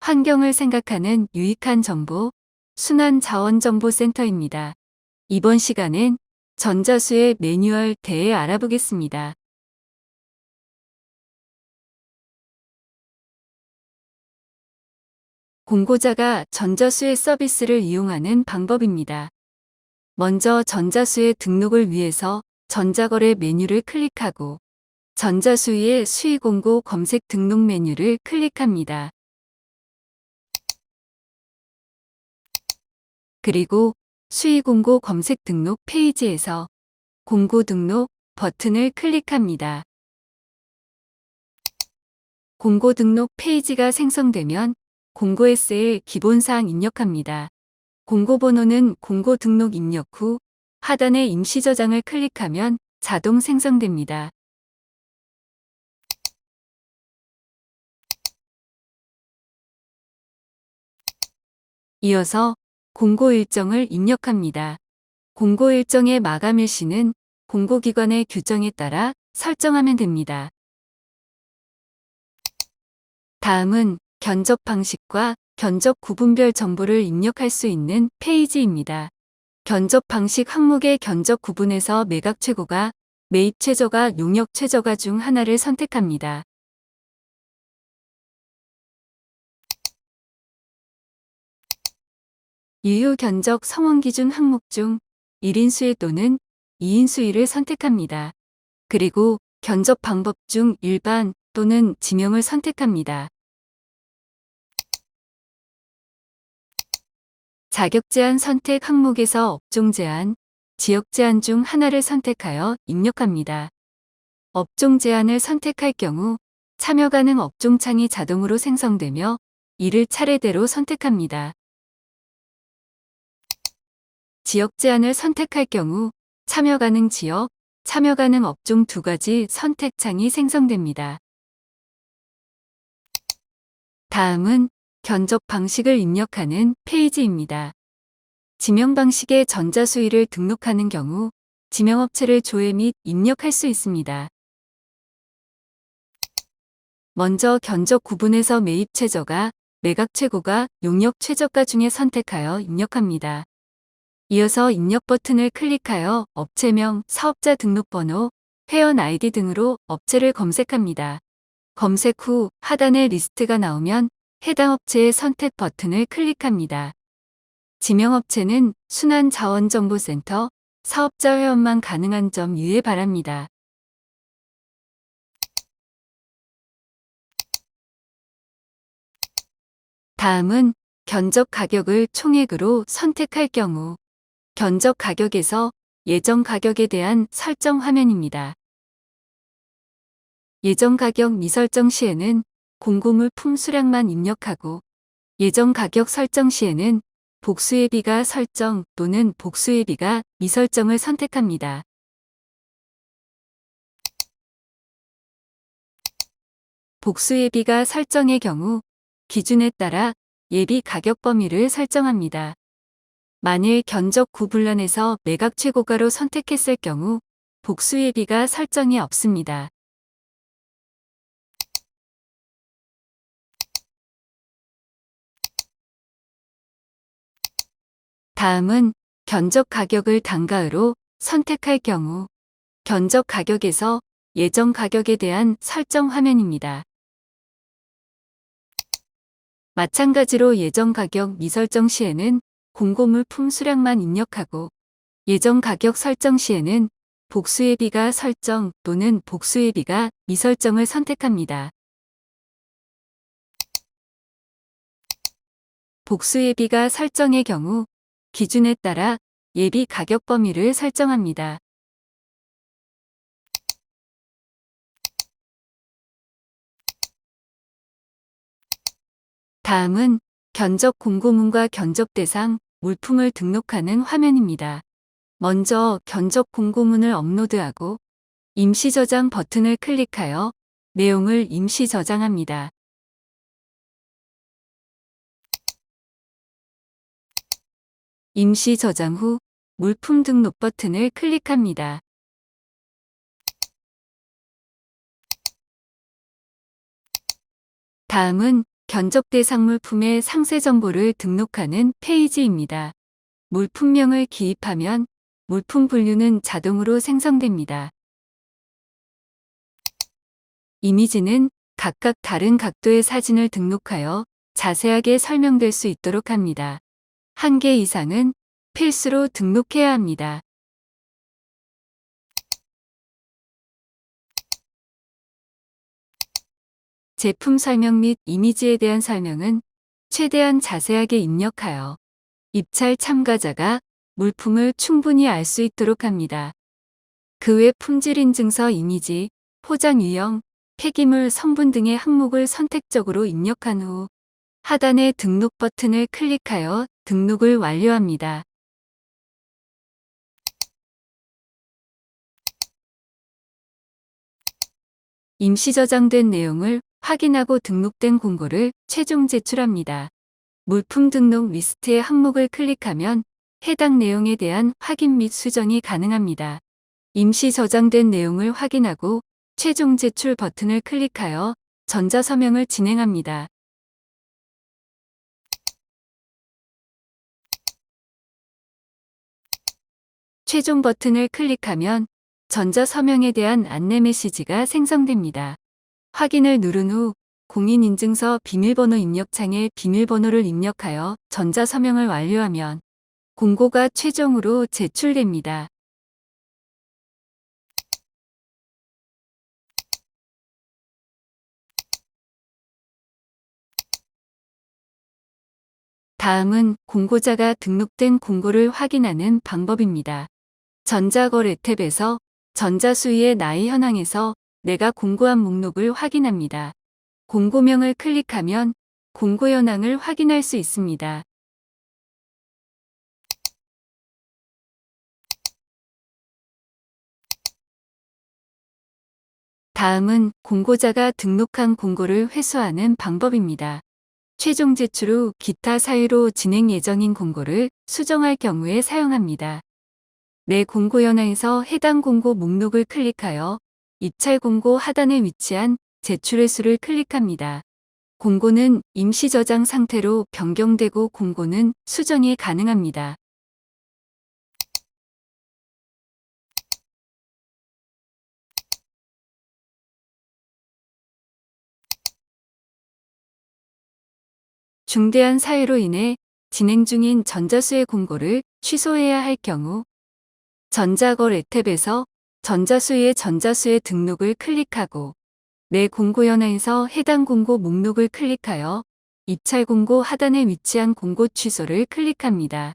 환경을 생각하는 유익한 정보, 순환자원정보센터입니다. 이번 시간엔 전자수의 매뉴얼 대해 알아보겠습니다. 공고자가 전자수의 서비스를 이용하는 방법입니다. 먼저 전자수의 등록을 위해서 전자거래 메뉴를 클릭하고 전자수의 수의공고 검색 등록 메뉴를 클릭합니다. 그리고 수의공고 검색 등록 페이지에서 공고 등록 버튼을 클릭합니다. 공고 등록 페이지가 생성되면 공고에 쓰일 기본사항 입력합니다. 공고번호는 공고 등록 입력 후 하단의 임시 저장을 클릭하면 자동 생성됩니다. 이어서 공고 일정을 입력합니다. 공고 일정의 마감일시는 공고기관의 규정에 따라 설정하면 됩니다. 다음은 견적 방식과 견적 구분별 정보를 입력할 수 있는 페이지입니다. 견적 방식 항목의 견적 구분에서 매각 최고가, 매입 최저가, 용역 최저가 중 하나를 선택합니다. 유효 견적 성원 기준 항목 중 1인 수의 또는 2인 수위를 선택합니다. 그리고 견적 방법 중 일반 또는 지명을 선택합니다. 자격 제한 선택 항목에서 업종 제한, 지역 제한 중 하나를 선택하여 입력합니다. 업종 제한을 선택할 경우 참여 가능 업종 창이 자동으로 생성되며 이를 차례대로 선택합니다. 지역 제한을 선택할 경우 참여 가능 지역, 참여 가능 업종 두 가지 선택창이 생성됩니다. 다음은 견적 방식을 입력하는 페이지입니다. 지명 방식의 전자수위를 등록하는 경우 지명업체를 조회 및 입력할 수 있습니다. 먼저 견적 구분에서 매입 최저가, 매각 최고가, 용역 최저가 중에 선택하여 입력합니다. 이어서 입력 버튼을 클릭하여 업체명, 사업자 등록번호, 회원 아이디 등으로 업체를 검색합니다. 검색 후 하단에 리스트가 나오면 해당 업체의 선택 버튼을 클릭합니다. 지명업체는 순환자원정보센터, 사업자 회원만 가능한 점 유의 바랍니다. 다음은 견적 가격을 총액으로 선택할 경우 견적 가격에서 예정 가격에 대한 설정 화면입니다. 예정 가격 미설정 시에는 공고물품 수량만 입력하고 예정 가격 설정 시에는 복수예비가 설정 또는 복수예비가 미설정을 선택합니다. 복수예비가 설정의 경우 기준에 따라 예비 가격 범위를 설정합니다. 만일 견적 구분란에서 매각 최고가로 선택했을 경우 복수예비가 설정이 없습니다. 다음은 견적 가격을 단가로 선택할 경우 견적 가격에서 예정 가격에 대한 설정 화면입니다. 마찬가지로 예정 가격 미설정 시에는 공고물품 수량만 입력하고 예정 가격 설정 시에는 복수예비가 설정 또는 복수예비가 미설정을 선택합니다. 복수예비가 설정의 경우 기준에 따라 예비 가격 범위를 설정합니다. 다음은 견적 공고문과 견적 대상, 물품을 등록하는 화면입니다. 먼저 견적 공고문을 업로드하고 임시 저장 버튼을 클릭하여 내용을 임시 저장합니다. 임시 저장 후 물품 등록 버튼을 클릭합니다. 다음은 견적 대상 물품의 상세 정보를 등록하는 페이지입니다. 물품명을 기입하면 물품 분류는 자동으로 생성됩니다. 이미지는 각각 다른 각도의 사진을 등록하여 자세하게 설명될 수 있도록 합니다. 1개 이상은 필수로 등록해야 합니다. 제품 설명 및 이미지에 대한 설명은 최대한 자세하게 입력하여 입찰 참가자가 물품을 충분히 알 수 있도록 합니다. 그 외 품질 인증서 이미지, 포장 유형, 폐기물 성분 등의 항목을 선택적으로 입력한 후 하단의 등록 버튼을 클릭하여 등록을 완료합니다. 임시 저장된 내용을 확인하고 등록된 공고를 최종 제출합니다. 물품 등록 리스트의 항목을 클릭하면 해당 내용에 대한 확인 및 수정이 가능합니다. 임시 저장된 내용을 확인하고 최종 제출 버튼을 클릭하여 전자서명을 진행합니다. 최종 버튼을 클릭하면 전자서명에 대한 안내 메시지가 생성됩니다. 확인을 누른 후 공인인증서 비밀번호 입력창에 비밀번호를 입력하여 전자서명을 완료하면 공고가 최종으로 제출됩니다. 다음은 공고자가 등록된 공고를 확인하는 방법입니다. 전자거래 탭에서 전자수의의 나이 현황에서 내가 공고한 목록을 확인합니다. 공고명을 클릭하면 공고 현황을 확인할 수 있습니다. 다음은 공고자가 등록한 공고를 회수하는 방법입니다. 최종 제출 후 기타 사유로 진행 예정인 공고를 수정할 경우에 사용합니다. 내 공고 현황에서 해당 공고 목록을 클릭하여 입찰 공고 하단에 위치한 제출 회수를 클릭합니다. 공고는 임시 저장 상태로 변경되고 공고는 수정이 가능합니다. 중대한 사유로 인해 진행 중인 전자수의 공고를 취소해야 할 경우 전자거래 탭에서 전자수의 등록을 클릭하고 내 공고 현황에서 해당 공고 목록을 클릭하여 입찰 공고 하단에 위치한 공고 취소를 클릭합니다.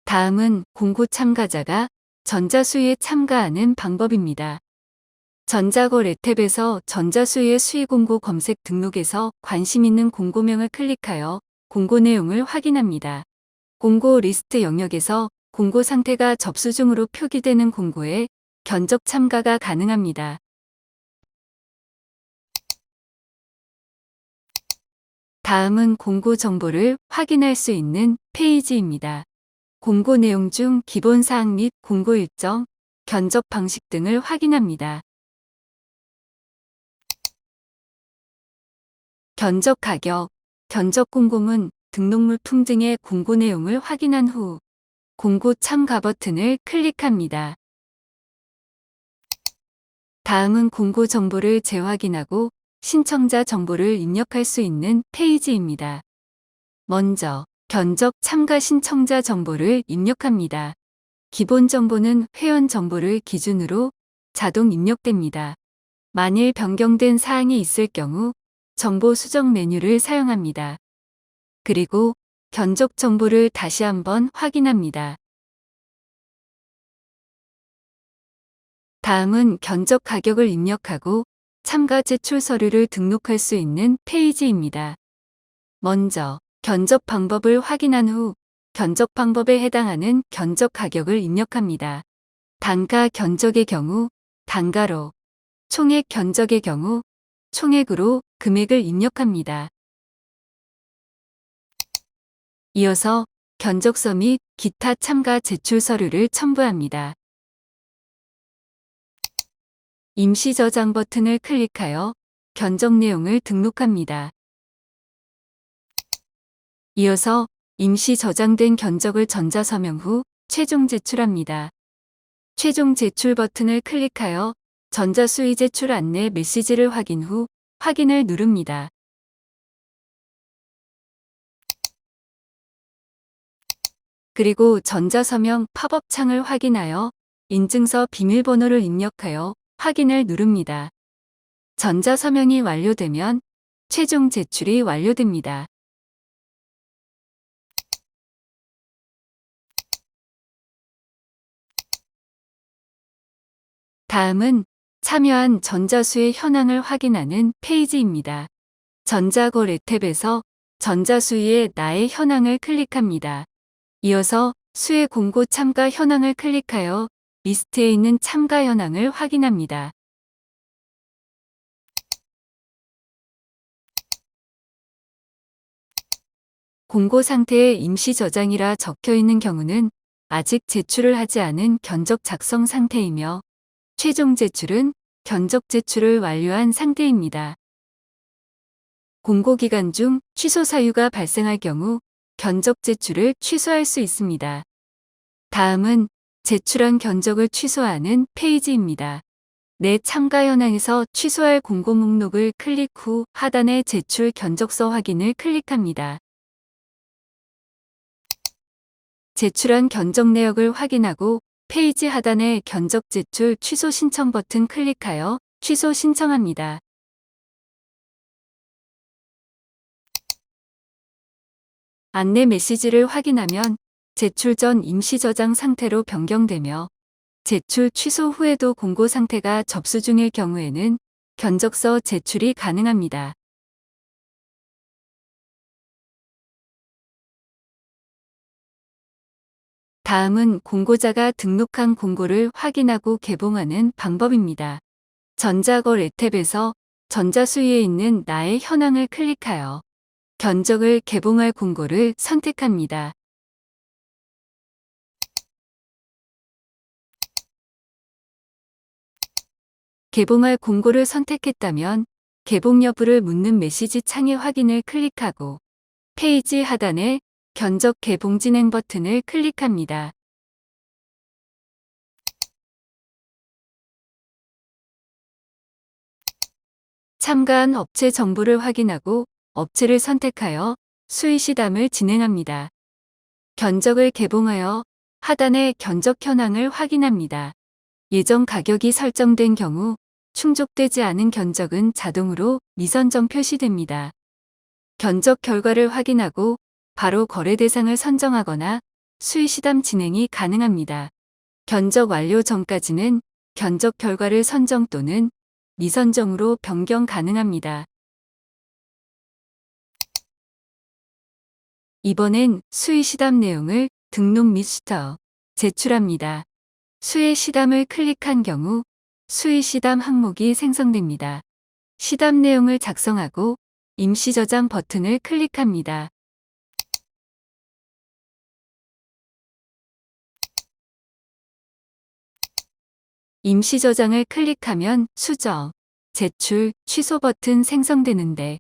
다음은 공고 참가자가 전자수의에 참가하는 방법입니다. 전자거래 탭에서 전자수의 수의공고 검색 등록에서 관심 있는 공고명을 클릭하여 공고 내용을 확인합니다. 공고 리스트 영역에서 공고 상태가 접수 중으로 표기되는 공고에 견적 참가가 가능합니다. 다음은 공고 정보를 확인할 수 있는 페이지입니다. 공고 내용 중 기본사항 및 공고 일정, 견적 방식 등을 확인합니다. 견적 가격, 견적 공고문, 등록 물품 등의 공고 내용을 확인한 후 공고 참가 버튼을 클릭합니다. 다음은 공고 정보를 재확인하고 신청자 정보를 입력할 수 있는 페이지입니다. 먼저 견적 참가 신청자 정보를 입력합니다. 기본 정보는 회원 정보를 기준으로 자동 입력됩니다. 만일 변경된 사항이 있을 경우 정보 수정 메뉴를 사용합니다. 그리고 견적 정보를 다시 한번 확인합니다. 다음은 견적 가격을 입력하고 참가 제출 서류를 등록할 수 있는 페이지입니다. 먼저 견적 방법을 확인한 후 견적 방법에 해당하는 견적 가격을 입력합니다. 단가 견적의 경우 단가로, 총액 견적의 경우 총액으로 금액을 입력합니다. 이어서 견적서 및 기타 참가 제출 서류를 첨부합니다. 임시 저장 버튼을 클릭하여 견적 내용을 등록합니다. 이어서 임시 저장된 견적을 전자서명 후 최종 제출합니다. 최종 제출 버튼을 클릭하여 전자수의 제출 안내 메시지를 확인 후 확인을 누릅니다. 그리고 전자서명 팝업 창을 확인하여 인증서 비밀번호를 입력하여 확인을 누릅니다. 전자서명이 완료되면 최종 제출이 완료됩니다. 다음은 참여한 전자수의 현황을 확인하는 페이지입니다. 전자거래 탭에서 전자수의 나의 현황을 클릭합니다. 이어서 수의 공고 참가 현황을 클릭하여 리스트에 있는 참가 현황을 확인합니다. 공고 상태에 임시 저장이라 적혀 있는 경우는 아직 제출을 하지 않은 견적 작성 상태이며 최종 제출은 견적 제출을 완료한 상태입니다. 공고 기간 중 취소 사유가 발생할 경우 견적 제출을 취소할 수 있습니다. 다음은 제출한 견적을 취소하는 페이지입니다. 내 참가 현황에서 취소할 공고 목록을 클릭 후 하단의 제출 견적서 확인을 클릭합니다. 제출한 견적 내역을 확인하고 페이지 하단의 견적 제출 취소 신청 버튼 클릭하여 취소 신청합니다. 안내 메시지를 확인하면 제출 전 임시 저장 상태로 변경되며 제출 취소 후에도 공고 상태가 접수 중일 경우에는 견적서 제출이 가능합니다. 다음은 공고자가 등록한 공고를 확인하고 개봉하는 방법입니다. 전자거래 탭에서 전자수위에 있는 나의 현황을 클릭하여 견적을 개봉할 공고를 선택합니다. 개봉할 공고를 선택했다면 개봉 여부를 묻는 메시지 창의 확인을 클릭하고 페이지 하단에 견적 개봉 진행 버튼을 클릭합니다. 참가한 업체 정보를 확인하고 업체를 선택하여 수의 시담을 진행합니다. 견적을 개봉하여 하단의 견적 현황을 확인합니다. 예정 가격이 설정된 경우 충족되지 않은 견적은 자동으로 미선정 표시됩니다. 견적 결과를 확인하고 바로 거래 대상을 선정하거나 수의 시담 진행이 가능합니다. 견적 완료 전까지는 견적 결과를 선정 또는 미선정으로 변경 가능합니다. 이번엔 수의 시담 내용을 등록 및 제출합니다. 수의 시담을 클릭한 경우 수의 시담 항목이 생성됩니다. 시담 내용을 작성하고 임시 저장 버튼을 클릭합니다. 임시 저장을 클릭하면 수정, 제출, 취소 버튼 생성되는데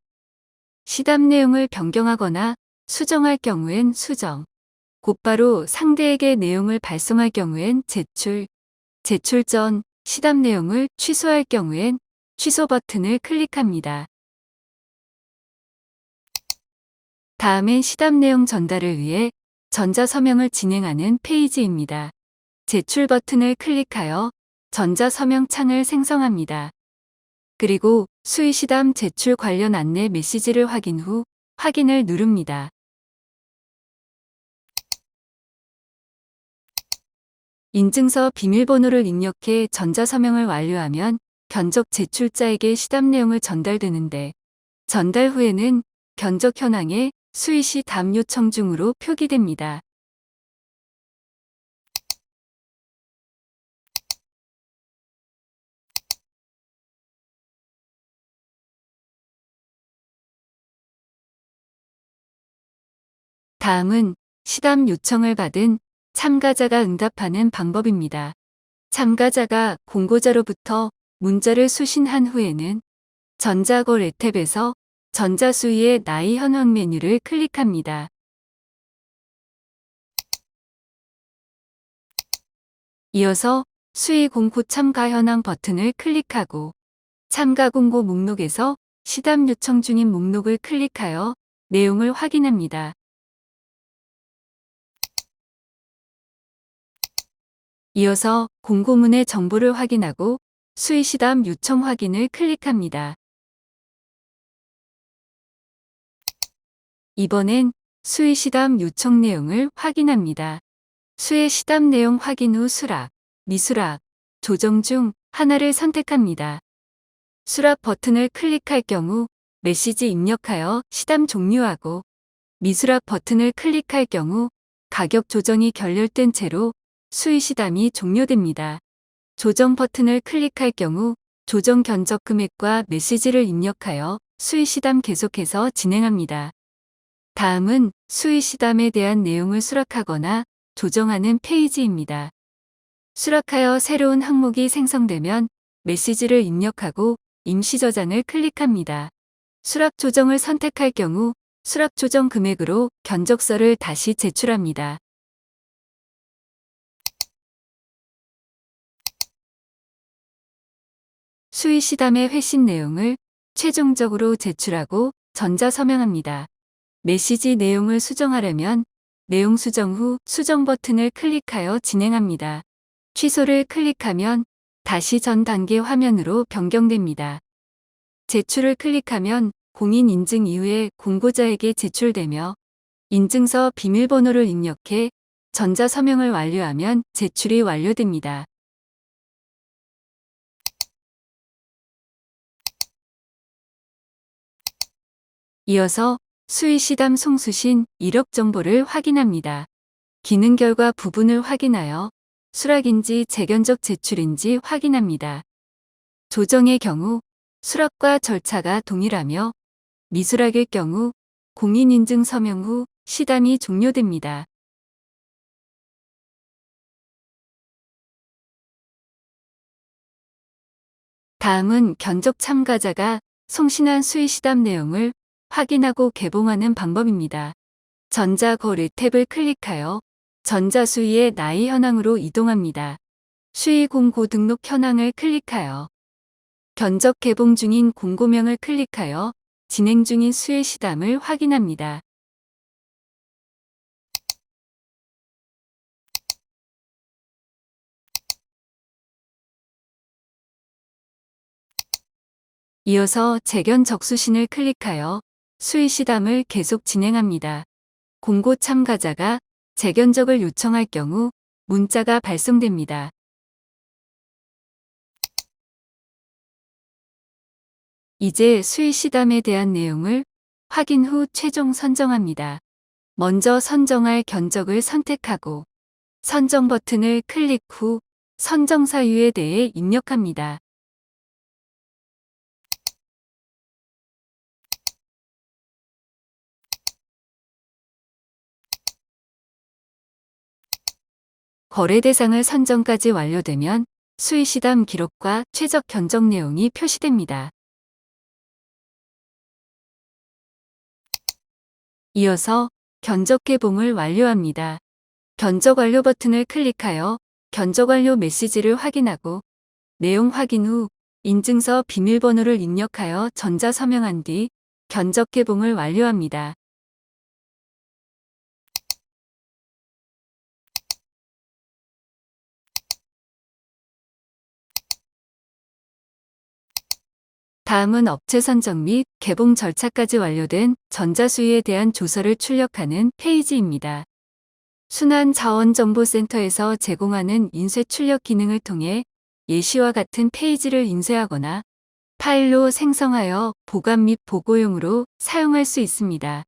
시담 내용을 변경하거나 수정할 경우엔 수정, 곧바로 상대에게 내용을 발송할 경우엔 제출, 제출 전 시담 내용을 취소할 경우엔 취소 버튼을 클릭합니다. 다음엔 시담 내용 전달을 위해 전자서명을 진행하는 페이지입니다. 제출 버튼을 클릭하여 전자서명 창을 생성합니다. 그리고 수의 시담 제출 관련 안내 메시지를 확인 후 확인을 누릅니다. 인증서 비밀번호를 입력해 전자서명을 완료하면 견적 제출자에게 시담 내용을 전달되는데 전달 후에는 견적 현황에 수의 시 답 요청 중으로 표기됩니다. 다음은 시담 요청을 받은 참가자가 응답하는 방법입니다. 참가자가 공고자로부터 문자를 수신한 후에는 전자걸 탭에서 전자수위의 나이 현황 메뉴를 클릭합니다. 이어서 수의 공고 참가 현황 버튼을 클릭하고 참가 공고 목록에서 시담 요청 중인 목록을 클릭하여 내용을 확인합니다. 이어서 공고문의 정보를 확인하고 수의 시담 요청 확인을 클릭합니다. 이번엔 수의 시담 요청 내용을 확인합니다. 수의 시담 내용 확인 후 수락, 미수락, 조정 중 하나를 선택합니다. 수락 버튼을 클릭할 경우 메시지 입력하여 시담 종료하고 미수락 버튼을 클릭할 경우 가격 조정이 결렬된 채로 수의 시담이 종료됩니다. 조정 버튼을 클릭할 경우 조정 견적 금액과 메시지를 입력하여 수의 시담 계속해서 진행합니다. 다음은 수의 시담에 대한 내용을 수락하거나 조정하는 페이지입니다. 수락하여 새로운 항목이 생성되면 메시지를 입력하고 임시 저장을 클릭합니다. 수락 조정을 선택할 경우 수락 조정 금액으로 견적서를 다시 제출합니다. 수의 시담의 회신 내용을 최종적으로 제출하고 전자 서명합니다. 메시지 내용을 수정하려면 내용 수정 후 수정 버튼을 클릭하여 진행합니다. 취소를 클릭하면 다시 전 단계 화면으로 변경됩니다. 제출을 클릭하면 공인 인증 이후에 공고자에게 제출되며 인증서 비밀번호를 입력해 전자 서명을 완료하면 제출이 완료됩니다. 이어서 수의 시담 송수신 이력 정보를 확인합니다. 기능 결과 부분을 확인하여 수락인지 재견적 제출인지 확인합니다. 조정의 경우 수락과 절차가 동일하며 미수락일 경우 공인인증 서명 후 시담이 종료됩니다. 다음은 견적 참가자가 송신한 수의 시담 내용을 확인하고 개봉하는 방법입니다. 전자거래 탭을 클릭하여 전자수의의 나이 현황으로 이동합니다. 수의 공고 등록 현황을 클릭하여 견적 개봉 중인 공고명을 클릭하여 진행 중인 수의 시담을 확인합니다. 이어서 재견 적수신을 클릭하여 수의 시담을 계속 진행합니다. 공고 참가자가 재견적을 요청할 경우 문자가 발송됩니다. 이제 수의 시담에 대한 내용을 확인 후 최종 선정합니다. 먼저 선정할 견적을 선택하고 선정 버튼을 클릭 후 선정 사유에 대해 입력합니다. 거래 대상을 선정까지 완료되면 수의 시담 기록과 최적 견적 내용이 표시됩니다. 이어서 견적 개봉을 완료합니다. 견적 완료 버튼을 클릭하여 견적 완료 메시지를 확인하고 내용 확인 후 인증서 비밀번호를 입력하여 전자 서명한 뒤 견적 개봉을 완료합니다. 다음은 업체 선정 및 개봉 절차까지 완료된 전자수의에 대한 조서를 출력하는 페이지입니다. 순환자원정보센터에서 제공하는 인쇄 출력 기능을 통해 예시와 같은 페이지를 인쇄하거나 파일로 생성하여 보관 및 보고용으로 사용할 수 있습니다.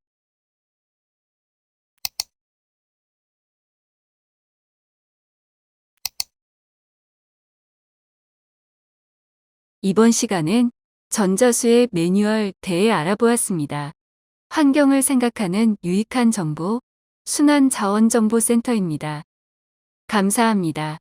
이번 시간은 전자수의 매뉴얼 대해 알아보았습니다. 환경을 생각하는 유익한 정보 순환자원정보센터입니다. 감사합니다.